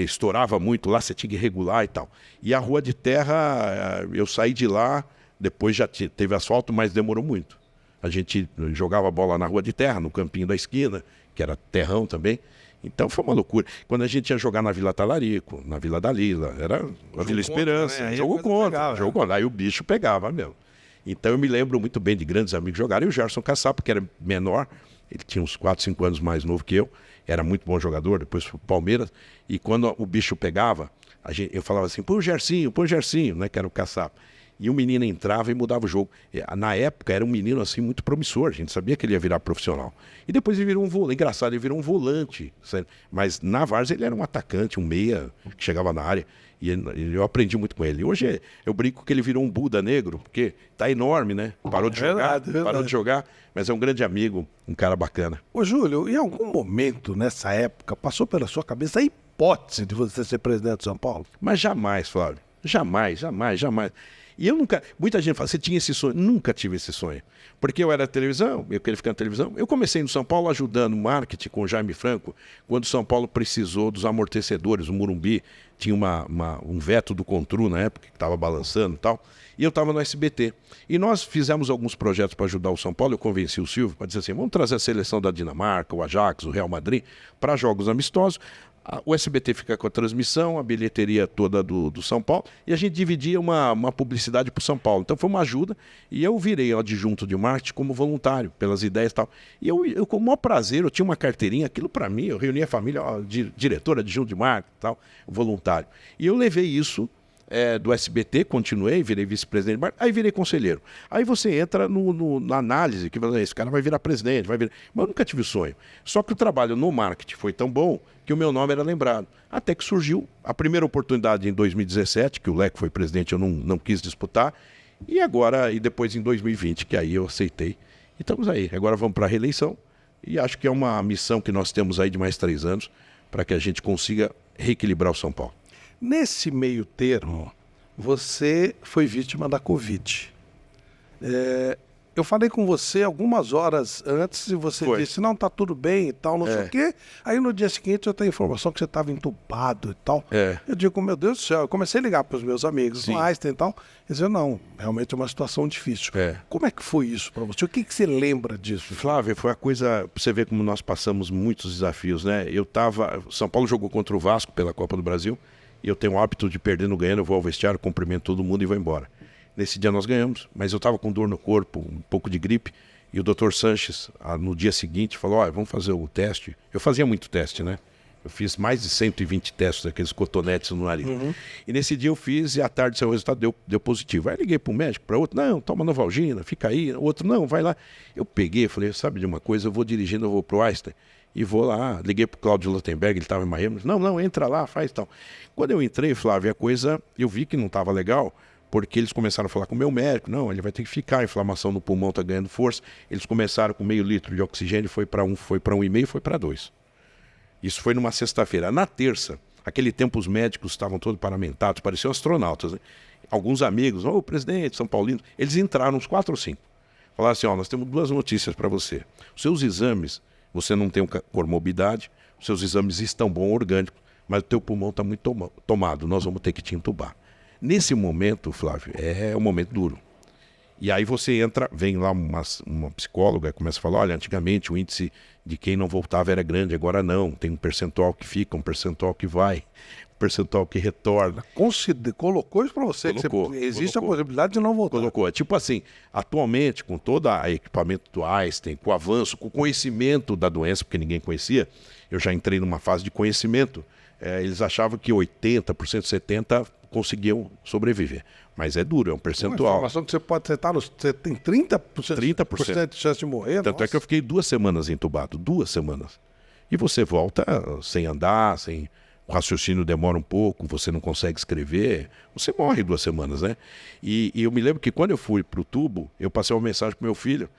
Speaker 2: estourava muito lá, você tinha que regular e tal. E a rua de terra, eu saí de lá, depois já teve asfalto, mas demorou muito. A gente jogava bola na rua de terra, no campinho da esquina, que era terrão também. Então foi uma loucura. Quando a gente ia jogar na Vila Talarico, na Vila da Lila, era a Vila Esperança.
Speaker 1: Né?
Speaker 2: Jogo contra. Aí o bicho pegava mesmo. Então eu me lembro muito bem de grandes amigos jogarem. E o Gerson Caçapa, que era menor, ele tinha uns 4, 5 anos mais novo que eu, era muito bom jogador, depois foi pro Palmeiras, e quando o bicho pegava, eu falava assim, põe o Gersinho, né, que era o Caçapa. E o menino entrava e mudava o jogo. Na época era um menino assim muito promissor, a gente sabia que ele ia virar profissional. E depois ele virou um volante, engraçado, ele virou um volante, sério. Mas na Várzea ele era um atacante, um meia, que chegava na área. E eu aprendi muito com ele. Hoje eu brinco que ele virou um Buda negro, porque tá enorme, né? Parou de jogar, mas é um grande amigo, um cara bacana.
Speaker 1: Ô Júlio, em algum momento nessa época passou pela sua cabeça a hipótese de você ser presidente de São Paulo?
Speaker 2: Mas jamais, Flávio. Jamais. E eu nunca... Muita gente fala, você tinha esse sonho? Nunca tive esse sonho. Porque eu era televisão, eu queria ficar na televisão. Eu comecei no São Paulo ajudando o marketing com o Jaime Franco, quando o São Paulo precisou dos amortecedores. O Morumbi tinha um veto do Contru na época, que estava balançando e tal. E eu estava no SBT. E nós fizemos alguns projetos para ajudar o São Paulo. Eu convenci o Silvio para dizer assim, vamos trazer a seleção da Dinamarca, o Ajax, o Real Madrid, para jogos amistosos. O SBT fica com a transmissão, a bilheteria toda do São Paulo, e a gente dividia uma publicidade para o São Paulo. Então foi uma ajuda, e eu virei adjunto de marketing como voluntário, pelas ideias e tal. E eu com o maior prazer, eu tinha uma carteirinha, aquilo para mim, eu reunia a família, diretor, adjunto de marketing e tal, voluntário. E eu levei isso do SBT, continuei, virei vice-presidente de marketing, aí virei conselheiro. Aí você entra na análise, que esse cara vai virar presidente, vai virar... Mas eu nunca tive o sonho. Só que o trabalho no marketing foi tão bom que o meu nome era lembrado. Até que surgiu a primeira oportunidade em 2017, que o Leco foi presidente, eu não quis disputar, e depois em 2020, que aí eu aceitei. E estamos aí. Agora vamos para a reeleição, e acho que é uma missão que nós temos aí de mais 3 anos, para que a gente consiga reequilibrar o São Paulo.
Speaker 1: Nesse meio termo, você foi vítima da Covid. Eu falei com você algumas horas antes e você
Speaker 2: Foi.
Speaker 1: disse, não, tá tudo bem e tal, não sei o quê. Aí no dia seguinte eu tenho a informação que você estava entubado e tal.
Speaker 2: É.
Speaker 1: Eu digo, meu Deus do céu, eu comecei a ligar para os meus amigos
Speaker 2: Sim.
Speaker 1: no Einstein e tal. E dizer, não, realmente é uma situação difícil.
Speaker 2: É.
Speaker 1: Como é que foi isso para você? O que você lembra disso?
Speaker 2: Flávio, foi a coisa, pra você ver como nós passamos muitos desafios, né? São Paulo jogou contra o Vasco pela Copa do Brasil, e eu tenho o hábito de perder no ganhando, eu vou ao vestiário, cumprimento todo mundo e vou embora. Nesse dia nós ganhamos, mas eu estava com dor no corpo, um pouco de gripe, e o Dr. Sanches, no dia seguinte, falou, olha, vamos fazer o teste. Eu fazia muito teste, né? Eu fiz mais de 120 testes, daqueles cotonetes no nariz. E nesse dia eu fiz, e à tarde seu resultado deu positivo. Aí liguei para um médico, para outro, não, toma Novalgina, fica aí. O outro, não, vai lá. Eu peguei, falei, sabe de uma coisa, eu vou dirigindo, eu vou pro Einstein, e vou lá. Liguei pro Cláudio Lutemberg, ele estava em Miami. Não, entra lá, faz tal. Quando eu entrei, Flávio, a coisa, eu vi que não estava legal, porque eles começaram a falar com o meu médico, não, ele vai ter que ficar, a inflamação no pulmão está ganhando força. Eles começaram com meio litro de oxigênio, foi para 1,5, foi para 2. Isso foi numa sexta-feira. Na terça, aquele tempo os médicos estavam todos paramentados, pareciam astronautas, né? Alguns amigos, ô presidente, São Paulino, eles entraram, uns 4 ou 5. Falaram assim, nós temos 2 notícias para você. Os seus exames, você não tem comorbidade, os seus exames estão bons, orgânicos, mas o teu pulmão está muito tomado, nós vamos ter que te entubar. Nesse momento, Flávio, é um momento duro. E aí você entra, vem lá uma psicóloga, começa a falar, olha, antigamente o índice de quem não voltava era grande, agora não. Tem um percentual que fica, um percentual que vai, um percentual que retorna.
Speaker 1: Colocou isso para você,
Speaker 2: Colocou,
Speaker 1: que existe
Speaker 2: colocou.
Speaker 1: a possibilidade de não voltar.
Speaker 2: Colocou. É tipo assim, atualmente, com todo o equipamento do Einstein, com o avanço, com o conhecimento da doença, porque ninguém conhecia, eu já entrei numa fase de conhecimento. Eles achavam que 80%, 70% conseguiam sobreviver. Mas é duro, é um
Speaker 1: Uma
Speaker 2: percentual.
Speaker 1: informação que você tem 30%,
Speaker 2: 30%
Speaker 1: de chance de morrer.
Speaker 2: Tanto é
Speaker 1: nossa.
Speaker 2: que eu fiquei 2 semanas entubado, 2 semanas. E você volta sem andar, o raciocínio demora um pouco, você não consegue escrever, você morre 2 semanas, né? E eu me lembro que quando eu fui pro tubo, eu passei uma mensagem pro meu filho,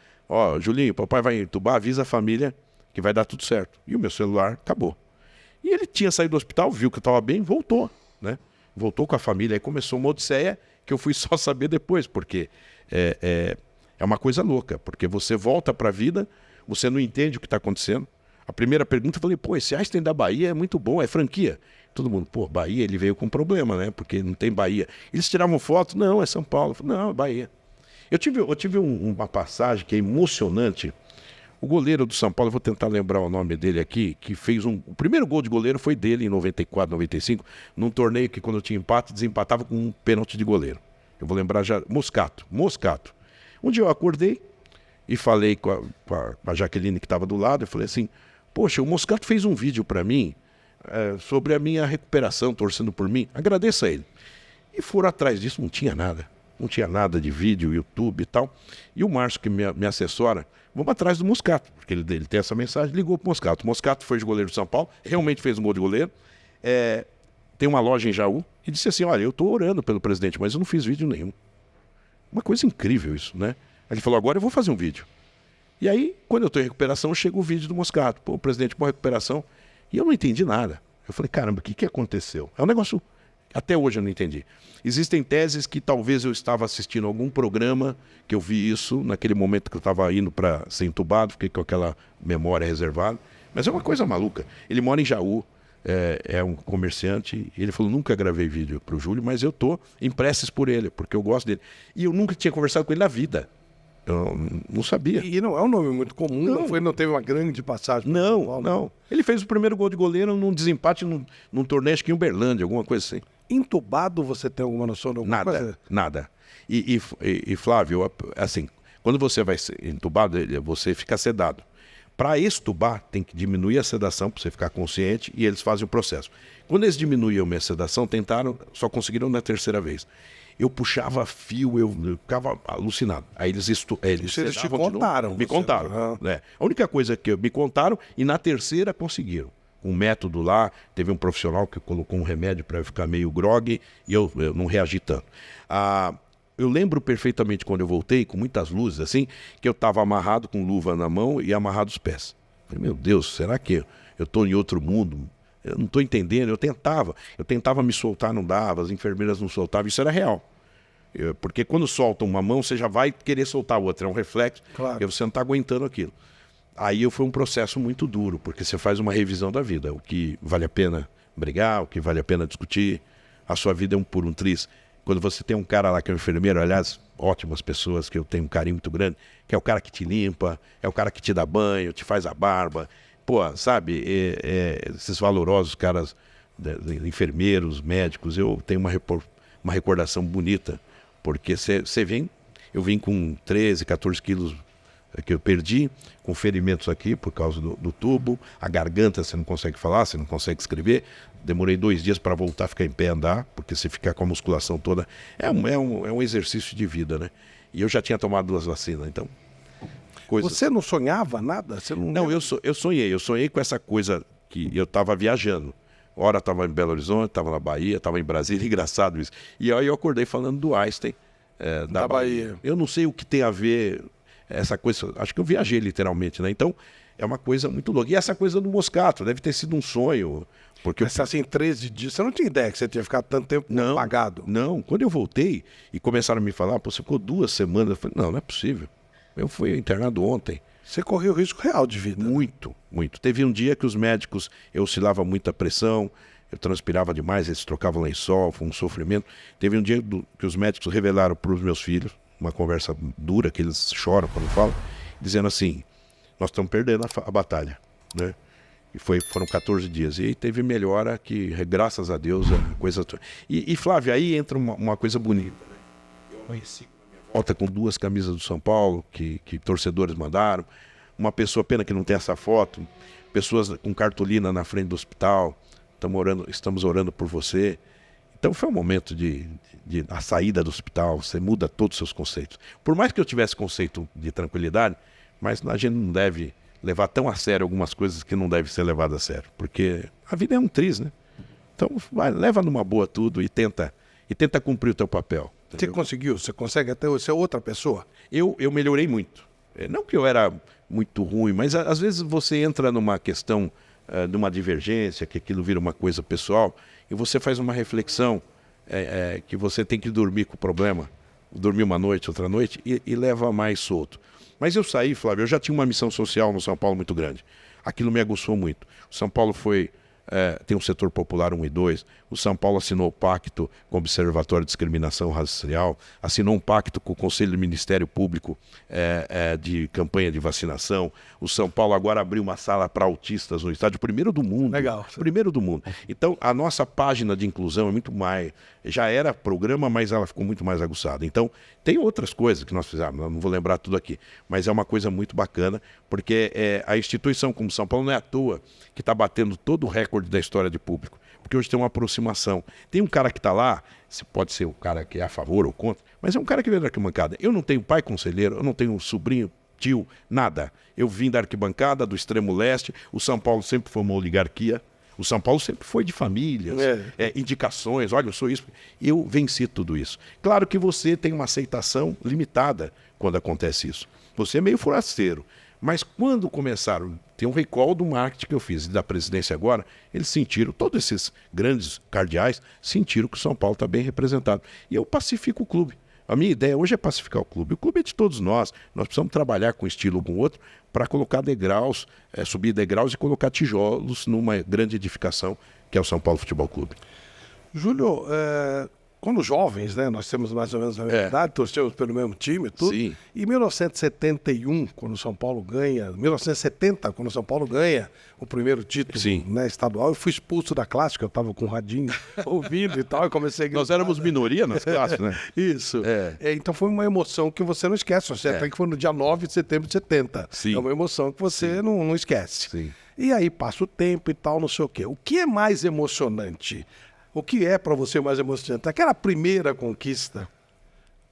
Speaker 2: Julinho, papai vai entubar, avisa a família que vai dar tudo certo. E o meu celular acabou. E ele tinha saído do hospital, viu que eu estava bem, voltou, né? Voltou com a família, aí começou uma odisseia que eu fui só saber depois, porque é uma coisa louca, porque você volta para a vida, você não entende o que está acontecendo. A primeira pergunta eu falei, esse Einstein da Bahia é muito bom, é franquia. Todo mundo, Bahia, ele veio com problema, né? Porque não tem Bahia. Eles tiravam foto, não, é São Paulo. Eu falei, não, é Bahia. Eu tive uma passagem que é emocionante. O goleiro do São Paulo, eu vou tentar lembrar o nome dele aqui, que fez o primeiro gol de goleiro foi dele em 94, 95, num torneio que quando tinha empate, desempatava com um pênalti de goleiro. Eu vou lembrar já, Moscato. Um dia eu acordei e falei com a Jaqueline que estava do lado, eu falei assim, poxa, o Moscato fez um vídeo para mim sobre a minha recuperação, torcendo por mim, agradeça a ele. E foram atrás disso, não tinha nada de vídeo, YouTube e tal. E o Márcio, que me assessora, vamos atrás do Moscato, porque ele tem essa mensagem, ligou pro Moscato. O Moscato foi de goleiro de São Paulo, realmente fez um gol de goleiro, tem uma loja em Jaú, e disse assim, olha, eu estou orando pelo presidente, mas eu não fiz vídeo nenhum. Uma coisa incrível isso, né? Aí ele falou, agora eu vou fazer um vídeo. E aí, quando eu estou em recuperação, chega o vídeo do Moscato. O presidente com recuperação. E eu não entendi nada. Eu falei, caramba, o que aconteceu? É um negócio... Até hoje eu não entendi. Existem teses que talvez eu estava assistindo algum programa, que eu vi isso, naquele momento que eu estava indo para ser entubado, fiquei com aquela memória reservada. Mas é uma coisa maluca. Ele mora em Jaú, é um comerciante, e ele falou, nunca gravei vídeo para o Júlio, mas eu estou em preces por ele, porque eu gosto dele. E eu nunca tinha conversado com ele na vida. Eu não sabia.
Speaker 1: E não é um nome muito comum, não teve uma grande passagem.
Speaker 2: Não. Ele fez o primeiro gol de goleiro num desempate num torneio, acho que em Uberlândia, alguma coisa assim.
Speaker 1: Entubado, você tem alguma noção de alguma coisa?
Speaker 2: Nada. E Flávio, assim, quando você vai ser entubado, você fica sedado. Para extubar, tem que diminuir a sedação para você ficar consciente e eles fazem o processo. Quando eles diminuíam a minha sedação, só conseguiram na 3ª vez. Eu puxava fio, eu ficava alucinado. Aí eles
Speaker 1: te contaram.
Speaker 2: Me contaram. Né? A única coisa que me contaram, e na 3ª conseguiram. Um método lá, teve um profissional que colocou um remédio para eu ficar meio grogue e eu não reagi tanto. Eu lembro perfeitamente quando eu voltei, com muitas luzes assim, que eu estava amarrado com luva na mão e amarrado os pés. Falei, meu Deus, será que eu estou em outro mundo? Eu não estou entendendo. Eu tentava me soltar, não dava, as enfermeiras não soltavam, isso era real. Porque quando solta uma mão, você já vai querer soltar a outra. É um reflexo,
Speaker 1: Claro.
Speaker 2: e você não está aguentando aquilo. Aí foi um processo muito duro, porque você faz uma revisão da vida. O que vale a pena brigar, o que vale a pena discutir. A sua vida é por um triz. Quando você tem um cara lá que é um enfermeiro, aliás, ótimas pessoas, que eu tenho um carinho muito grande, que é o cara que te limpa, é o cara que te dá banho, te faz a barba. Pô, sabe, esses valorosos caras, enfermeiros, médicos, eu tenho uma recordação bonita, porque você vem, eu vim com 13, 14 quilos que eu perdi, com ferimentos aqui por causa do tubo, a garganta você não consegue falar, você não consegue escrever. Demorei 2 dias para voltar a ficar em pé, andar, porque você fica com a musculação toda. É um exercício de vida, né? E eu já tinha tomado 2 vacinas, então...
Speaker 1: Você não sonhava nada? Você não...
Speaker 2: Eu sonhei com essa coisa que eu estava viajando. Ora estava em Belo Horizonte, estava na Bahia, estava em Brasília, engraçado isso. E aí eu acordei falando do Einstein, da Bahia. Eu não sei o que tem a ver essa coisa, acho que eu viajei literalmente, né? Então, é uma coisa muito louca. E essa coisa do Moscato, deve ter sido um sonho. Porque
Speaker 1: Mas assim, 13 dias, você não tinha ideia que você tinha ficado tanto tempo apagado?
Speaker 2: Não, quando eu voltei e começaram a me falar, pô, você ficou 2 semanas, eu falei, não é possível. Eu fui internado ontem.
Speaker 1: Você correu risco real de vida.
Speaker 2: Muito, muito. Teve um dia que os médicos, eu oscilava muita pressão, eu transpirava demais, eles trocavam lençol, foi um sofrimento. Teve um dia que os médicos revelaram para os meus filhos, uma conversa dura, que eles choram quando falam, dizendo assim, nós estamos perdendo a batalha, né? E foram 14 dias. E aí teve melhora que, graças a Deus, a coisa... E Flávio, aí entra uma coisa bonita, né? Eu amanheci volta com 2 camisas do São Paulo, que torcedores mandaram. Uma pessoa, pena que não tem essa foto, pessoas com cartolina na frente do hospital, estamos orando por você. Então foi um momento a saída do hospital, você muda todos os seus conceitos. Por mais que eu tivesse conceito de tranquilidade, mas a gente não deve levar tão a sério algumas coisas que não devem ser levadas a sério, porque a vida é um triz, né? Então leva numa boa tudo e tenta cumprir o teu papel.
Speaker 1: Você conseguiu? Você consegue até ser outra pessoa?
Speaker 2: Eu melhorei muito. Não que eu era muito ruim, mas às vezes você entra numa questão de uma divergência, que aquilo vira uma coisa pessoal, e você faz uma reflexão que você tem que dormir com o problema, dormir uma noite, outra noite, e leva mais solto. Mas eu saí, Flávio, eu já tinha uma missão social no São Paulo muito grande. Aquilo me aguçou muito. O São Paulo tem um setor popular 1 e 2. O São Paulo assinou o pacto com o Observatório de Discriminação Racial, assinou um pacto com o Conselho do Ministério Público de campanha de vacinação. O São Paulo agora abriu uma sala para autistas no estádio, primeiro do mundo.
Speaker 1: Legal.
Speaker 2: Primeiro do mundo. Então, a nossa página de inclusão é muito mais... Já era programa, mas ela ficou muito mais aguçada. Então, tem outras coisas que nós fizemos, não vou lembrar tudo aqui, mas é uma coisa muito bacana, porque a instituição como São Paulo não é à toa que está batendo todo o recorde da história de público, porque hoje tem uma aproximação. Tem um cara que está lá, pode ser o cara que é a favor ou contra, mas é um cara que vem da arquibancada. Eu não tenho pai conselheiro, eu não tenho sobrinho, tio, nada. Eu vim da arquibancada, do extremo leste, o São Paulo sempre foi uma oligarquia, o São Paulo sempre foi de famílias, indicações, olha, eu sou isso. Eu venci tudo isso. Claro que você tem uma aceitação limitada quando acontece isso. Você é meio forasteiro. Mas quando começaram, tem um recall do marketing que eu fiz e da presidência agora, eles sentiram, todos esses grandes cardeais sentiram que o São Paulo está bem representado. E eu pacifico o clube. A minha ideia hoje é pacificar o clube. O clube é de todos nós. Nós precisamos trabalhar com estilo com o outro para colocar degraus, subir degraus e colocar tijolos numa grande edificação que é o São Paulo Futebol Clube.
Speaker 1: Júlio, quando jovens, né, nós temos mais ou menos a mesma idade, torcemos pelo mesmo time e tudo.
Speaker 2: Sim.
Speaker 1: Em 1971, quando o São Paulo ganha, 1970, quando o São Paulo ganha o primeiro título, né, estadual, eu fui expulso da classe, que eu estava com o radinho ouvindo e tal, e comecei a gritar.
Speaker 2: Nós éramos minoria nas classes, né?
Speaker 1: Isso. Então foi uma emoção que você não esquece. Você até que foi no dia 9 de setembro de 70.
Speaker 2: Sim.
Speaker 1: É uma emoção que você não esquece.
Speaker 2: Sim.
Speaker 1: E aí passa o tempo e tal, não sei o quê. O que é mais emocionante? O que é para você mais emocionante? Aquela primeira conquista.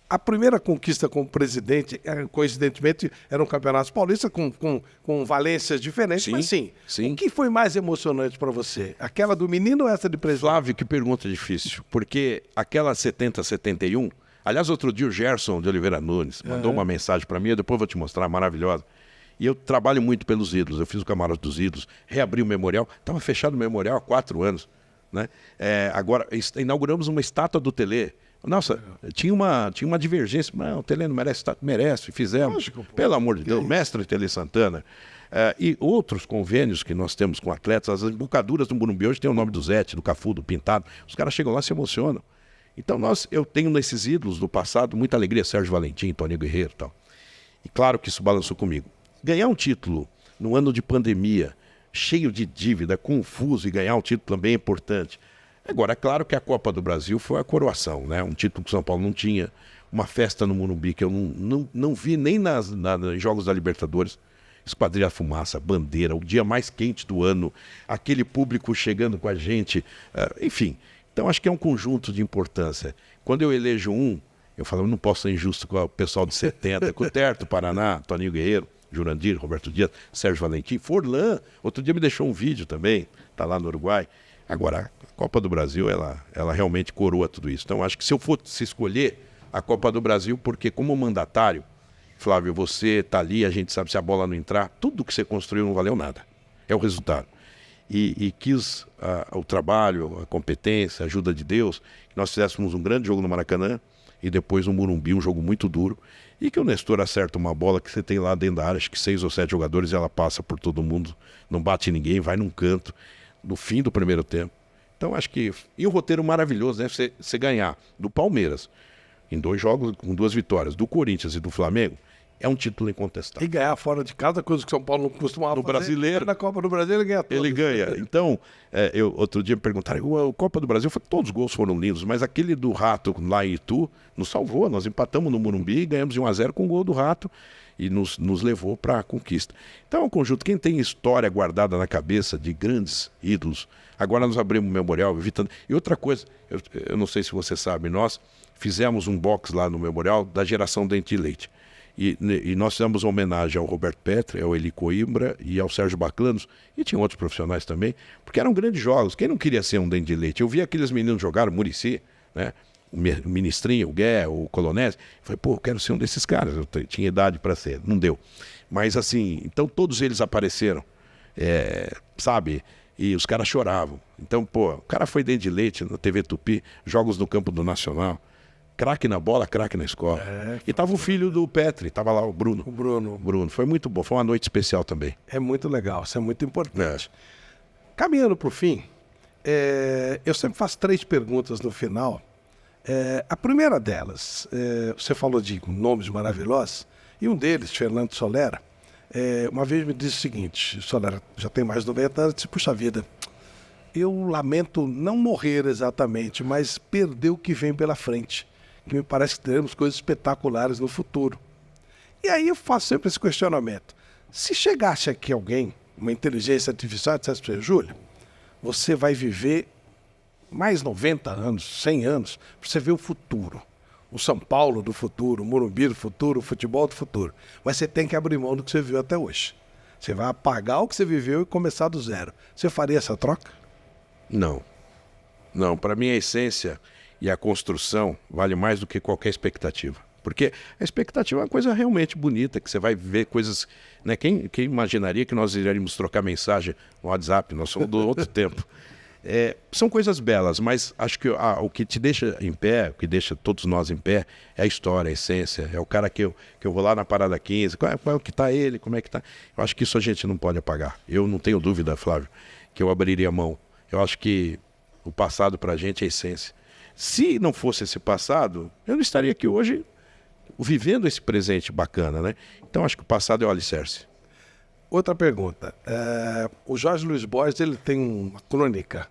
Speaker 1: A primeira conquista como presidente, coincidentemente, era um campeonato paulista com valências diferentes, mas sim. O que foi mais emocionante para você? Aquela do menino ou essa de presidente?
Speaker 2: Flávio, que pergunta difícil, porque aquela 70, 71, aliás, outro dia o Gerson de Oliveira Nunes mandou uma mensagem para mim, eu depois vou te mostrar, maravilhosa. E eu trabalho muito pelos ídolos, eu fiz o Camarote dos Ídolos, reabri o memorial, estava fechado o memorial há 4 anos. Né? Agora, inauguramos uma estátua do Tele, Nossa, tinha uma divergência. Não, o Tele não merece, merece, fizemos.
Speaker 1: Lógico, pô.
Speaker 2: Pelo amor de Deus, mestre Tele Santana. E outros convênios que nós temos com atletas, as embocaduras do Morumbi hoje tem o nome do Zete, do Cafu, do Pintado. Os caras chegam lá e se emocionam. Então eu tenho nesses ídolos do passado muita alegria, Sérgio Valentim, Toninho Guerreiro e tal. E claro que isso balançou comigo. Ganhar um título no ano de pandemia, cheio de dívida, confuso, e ganhar um título também é importante. Agora, é claro que a Copa do Brasil foi a coroação, né? Um título que o São Paulo não tinha, uma festa no Morumbi que eu não vi nem nos Jogos da Libertadores. Esquadrilha Fumaça, bandeira, o dia mais quente do ano, aquele público chegando com a gente, enfim. Então, acho que é um conjunto de importância. Quando eu elejo eu falo, eu não posso ser injusto com o pessoal de 70, com o Terto, Paraná, Toninho Guerreiro, Jurandir, Roberto Dias, Sérgio Valentim, Forlan. Outro dia me deixou um vídeo também, está lá no Uruguai. Agora, a Copa do Brasil, ela realmente coroa tudo isso. Então, acho que se eu fosse escolher a Copa do Brasil, porque como mandatário, Flávio, você está ali, a gente sabe se a bola não entrar, tudo que você construiu não valeu nada. É o resultado. E quis o trabalho, a competência, a ajuda de Deus, que nós fizéssemos um grande jogo no Maracanã e depois no Morumbi, um jogo muito duro, e que o Nestor acerta uma bola que você tem lá dentro da área, acho que 6 ou 7 jogadores, e ela passa por todo mundo, não bate ninguém, vai num canto, no fim do primeiro tempo. Então acho que... E um roteiro maravilhoso, né? Você ganhar do Palmeiras, em 2 jogos, com 2 vitórias, do Corinthians e do Flamengo, é um título incontestável.
Speaker 1: E ganhar fora de casa, coisa que São Paulo não costumava
Speaker 2: No
Speaker 1: fazer.
Speaker 2: Brasileiro.
Speaker 1: Na Copa do Brasil ele ganha tudo.
Speaker 2: Ele ganha. Então, outro dia me perguntaram, a Copa do Brasil, todos os gols foram lindos, mas aquele do Rato lá em Itu nos salvou. Nós empatamos no Morumbi e ganhamos de 1-0 com o gol do Rato e nos levou para a conquista. Então é um conjunto, quem tem história guardada na cabeça de grandes ídolos. Agora nós abrimos um memorial, evitando... E outra coisa, eu não sei se você sabe, nós fizemos um box lá no memorial da geração Dente e Leite. E nós fizemos uma homenagem ao Roberto Petri, ao Eli Coimbra e ao Sérgio Baclanos, e tinha outros profissionais também, porque eram grandes jogos. Quem não queria ser um Dente de Leite? Eu via aqueles meninos jogar, o Muricy, né? O Ministrinho, o Gué, o Colonese. Falei, pô, eu quero ser um desses caras. Eu tinha idade para ser, não deu. Mas assim, então todos eles apareceram, sabe? E os caras choravam. Então, pô, o cara foi Dente de Leite na TV Tupi, jogos no campo do Nacional. Craque na bola, craque na escola. E tava o filho do Petri, tava lá o Bruno.
Speaker 1: O Bruno.
Speaker 2: Bruno. Foi muito bom, foi uma noite especial também.
Speaker 1: É muito legal, isso é muito importante. Caminhando para o fim, eu sempre faço 3 perguntas no final. A primeira delas, você falou de nomes maravilhosos, e um deles, Fernando Solera, uma vez me disse o seguinte, Solera já tem mais de 90 anos, disse, puxa vida, eu lamento não morrer exatamente, mas perder o que vem pela frente. Que me parece que teremos coisas espetaculares no futuro. E aí eu faço sempre esse questionamento. Se chegasse aqui alguém, uma inteligência artificial, dissesse para você, Júlio, você vai viver mais 90 anos, 100 anos, para você ver o futuro. O São Paulo do futuro, o Morumbi do futuro, o futebol do futuro. Mas você tem que abrir mão do que você viu até hoje. Você vai apagar o que você viveu e começar do zero. Você faria essa troca?
Speaker 2: Não. Não, para mim a essência e a construção vale mais do que qualquer expectativa. Porque a expectativa é uma coisa realmente bonita, que você vai ver coisas... Né? Quem imaginaria que nós iríamos trocar mensagem no WhatsApp? Nós somos do outro tempo. São coisas belas, mas acho que o que te deixa em pé, o que deixa todos nós em pé, é a história, a essência. É o cara que eu vou lá na Parada 15, qual é que está ele, como é que está... Eu acho que isso a gente não pode apagar. Eu não tenho dúvida, Flávio, que eu abriria a mão. Eu acho que o passado para a gente é a essência. Se não fosse esse passado, eu não estaria aqui hoje vivendo esse presente bacana, né? Então acho que o passado é o alicerce.
Speaker 1: Outra pergunta. O Jorge Luiz Borges, ele tem uma crônica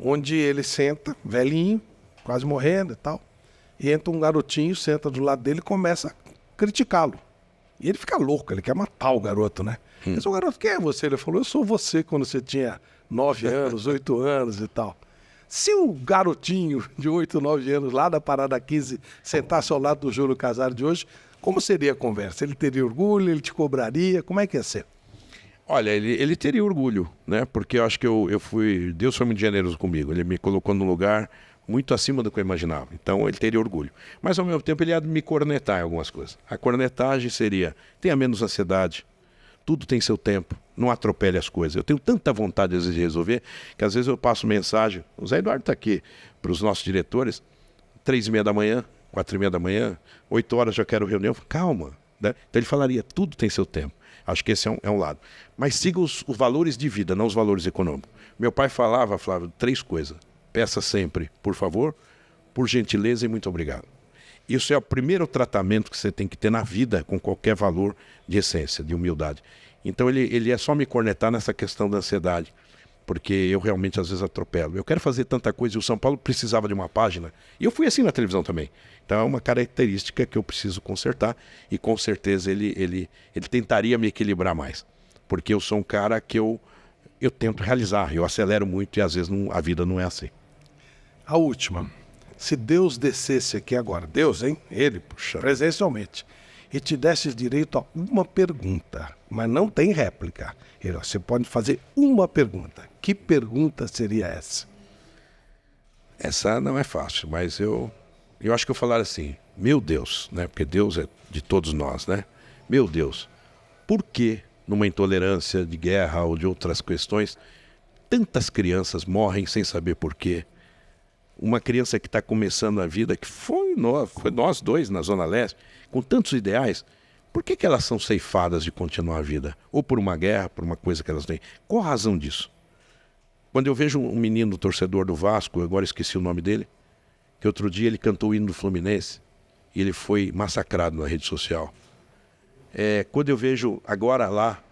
Speaker 1: onde ele senta, velhinho, quase morrendo e tal, e entra um garotinho, senta do lado dele e começa a criticá-lo. E ele fica louco, ele quer matar o garoto, né? Mas o garoto, quem é você? Ele falou, eu sou você quando você tinha 9 anos, 8 anos e tal. Se o garotinho de 8, 9 anos lá da Parada 15 sentasse ao lado do Júlio Casares de hoje, como seria a conversa? Ele teria orgulho? Ele te cobraria? Como é que ia ser?
Speaker 2: Olha, ele teria orgulho, né? Porque eu acho que Deus foi muito generoso comigo. Ele me colocou num lugar muito acima do que eu imaginava. Então ele teria orgulho. Mas ao mesmo tempo ele ia me cornetar em algumas coisas. A cornetagem seria, tenha menos ansiedade, tudo tem seu tempo, não atropele as coisas. Eu tenho tanta vontade às vezes de resolver, que às vezes eu passo mensagem, o Zé Eduardo está aqui, para os nossos diretores, 3h30 da manhã, 4h30 da manhã, 8 horas já quero reunião. Calma, né? Então ele falaria, tudo tem seu tempo. Acho que esse é um lado. Mas siga os valores de vida, não os valores econômicos. Meu pai falava, Flávio, 3 coisas. Peça sempre, por favor, por gentileza e muito obrigado. Isso é o primeiro tratamento que você tem que ter na vida com qualquer valor de essência, de humildade. Então ele é só me cornetar nessa questão da ansiedade, porque eu realmente às vezes atropelo. Eu quero fazer tanta coisa e o São Paulo precisava de uma página. E eu fui assim na televisão também. Então é uma característica que eu preciso consertar e com certeza ele tentaria me equilibrar mais. Porque eu sou um cara que eu tento realizar, eu acelero muito e às vezes a vida não é assim.
Speaker 1: A última. Se Deus descesse aqui agora, Deus, hein? Ele, puxa, presencialmente, e te desse direito a uma pergunta, mas não tem réplica. Você pode fazer uma pergunta. Que pergunta seria essa?
Speaker 2: Essa não é fácil, mas eu acho que eu falar assim, meu Deus, né? Porque Deus é de todos nós, né? Meu Deus, por que numa intolerância de guerra ou de outras questões, tantas crianças morrem sem saber por quê? Uma criança que está começando a vida, que foi nós dois na Zona Leste, com tantos ideais, por que elas são ceifadas de continuar a vida? Ou por uma guerra, por uma coisa que elas têm? Qual a razão disso? Quando eu vejo um menino torcedor do Vasco, eu agora esqueci o nome dele, que outro dia ele cantou o hino do Fluminense e ele foi massacrado na rede social. Quando eu vejo agora lá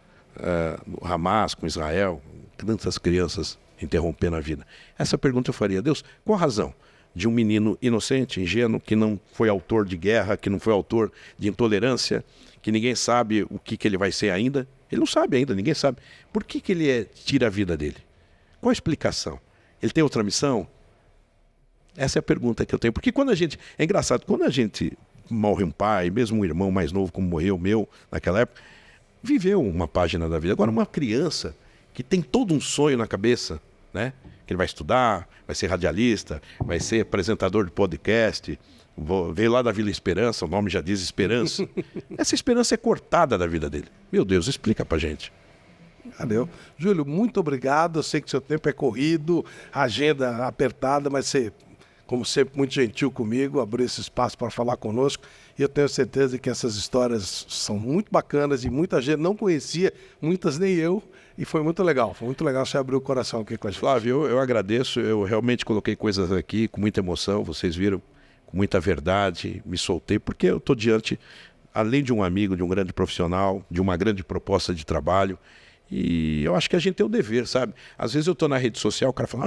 Speaker 2: no Hamas com Israel, tantas crianças interrompendo a vida. Essa pergunta eu faria, Deus, qual a razão de um menino inocente, ingênuo, que não foi autor de guerra, que não foi autor de intolerância, que ninguém sabe o que ele vai ser ainda? Ele não sabe ainda, ninguém sabe. Por que ele tira a vida dele? Qual a explicação? Ele tem outra missão? Essa é a pergunta que eu tenho. Porque é engraçado, quando a gente morre um pai, mesmo um irmão mais novo como morreu o meu naquela época, viveu uma página da vida. Agora, uma criança que tem todo um sonho na cabeça, né? Que ele vai estudar, vai ser radialista, vai ser apresentador de podcast, veio lá da Vila Esperança, o nome já diz Esperança. Essa esperança é cortada da vida dele. Meu Deus, explica pra gente.
Speaker 1: Valeu. Júlio, muito obrigado. Eu sei que seu tempo é corrido, agenda apertada, mas você, como sempre, muito gentil comigo, abriu esse espaço para falar conosco. E eu tenho certeza que essas histórias são muito bacanas e muita gente não conhecia, muitas nem eu. E foi muito legal você abrir o coração aqui com a gente.
Speaker 2: Flávio, eu agradeço, eu realmente coloquei coisas aqui com muita emoção, vocês viram, com muita verdade, me soltei, porque eu estou diante, além de um amigo, de um grande profissional, de uma grande proposta de trabalho, e eu acho que a gente tem o dever, sabe? Às vezes eu estou na rede social, o cara fala,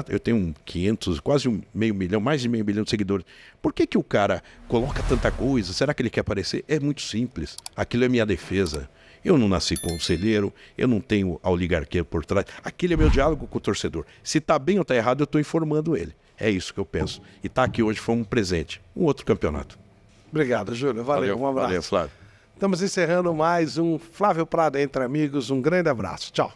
Speaker 2: eu tenho 500, quase meio milhão, mais de meio milhão de seguidores. Por que o cara coloca tanta coisa? Será que ele quer aparecer? É muito simples, aquilo é minha defesa. Eu não nasci conselheiro, eu não tenho a oligarquia por trás. Aquele é meu diálogo com o torcedor. Se está bem ou está errado, eu estou informando ele. É isso que eu penso. E estar aqui hoje foi um presente, um outro campeonato.
Speaker 1: Obrigado, Júlio. Valeu, um abraço.
Speaker 2: Valeu, Flávio.
Speaker 1: Estamos encerrando mais um Flávio Prado Entre Amigos. Um grande abraço. Tchau.